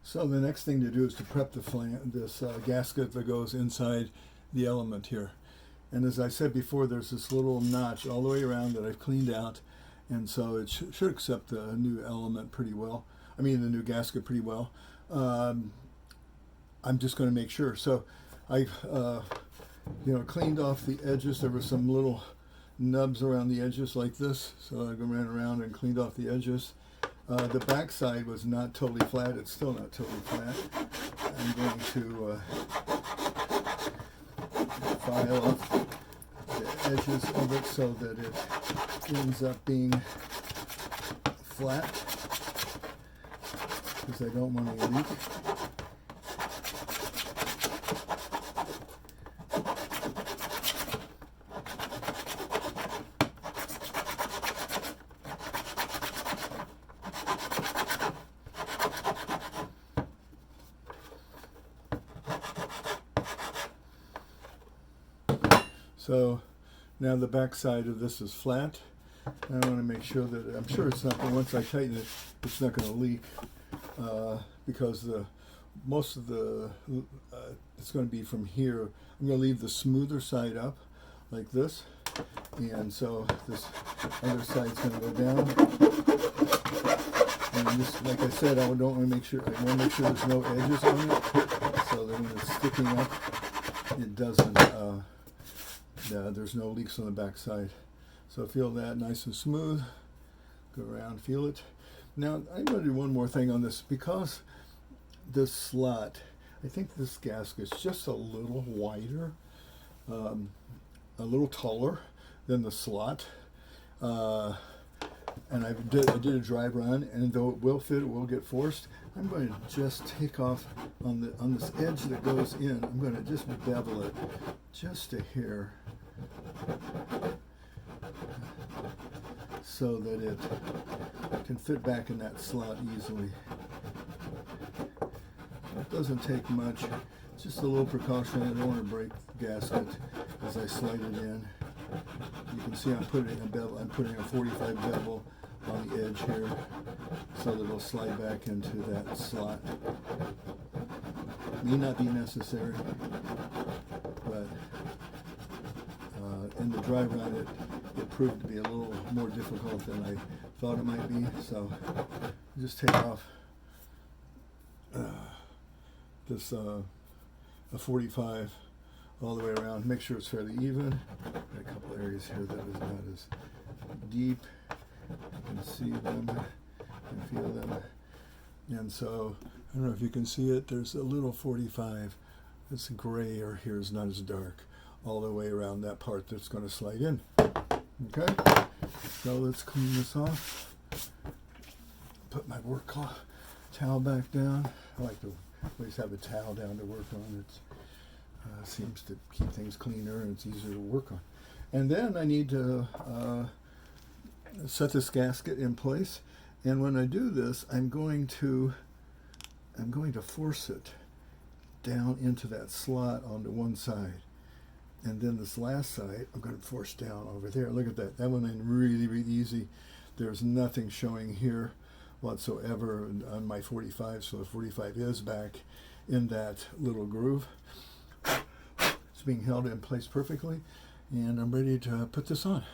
So the next thing to do is to prep this gasket that goes inside the element here. And as I said before, there's this little notch all the way around that I've cleaned out, and so it should accept the new element pretty well. I mean the new gasket pretty well. I'm just going to make sure. So I've cleaned off the edges. There were some little nubs around the edges like this, so I ran around and cleaned off the edges. The back side was not totally flat. It's still not totally flat. I'm going to file off the edges of it so that it ends up being flat, because I don't want any leak. So now the back side of this is flat. I want to make sure that, I'm sure it's not, once I tighten it, it's not going to leak, because most of the, it's going to be from here. I'm going to leave the smoother side up like this, and so this other side's going to go down. And this, like I said, I want to make sure there's no edges on it, so that when it's sticking up, it doesn't, there's no leaks on the back side. So feel that nice and smooth. Go around, feel it. Now I'm going to do one more thing on this, because this slot, I think this gasket's just a little wider, a little taller than the slot. And I did a dry run, and though it will fit, it will get forced. I'm going to just take off on this edge that goes in. I'm going to just bevel it just a hair, so that it can fit back in that slot easily. It doesn't take much, just a little precaution. I don't want to break the gasket as I slide it in. You can see I'm putting a bevel. I'm putting a 45 bevel on the edge here, so that it'll slide back into that slot. May not be necessary, but in the dry run it proved to be a little more difficult than I thought it might be. So just take off this a 45 all the way around. Make sure it's fairly even. Got a couple areas here that is not as deep. You can see them and feel them. And so, I don't know if you can see it, there's a little 45. It's gray, or here is not as dark, all the way around that part that's going to slide in. Okay, so let's clean this off. Put my work towel back down. I like to always have a towel down to work on. It seems to keep things cleaner, and it's easier to work on. And then I need to set this gasket in place, and when I do this, I'm going to force it down into that slot onto one side, and then this last side I'm going to force down over there. Look at that. That went in really, really easy. There's nothing showing here whatsoever on my 45, so the 45 is back in that little groove. It's being held in place perfectly, and I'm ready to put this on.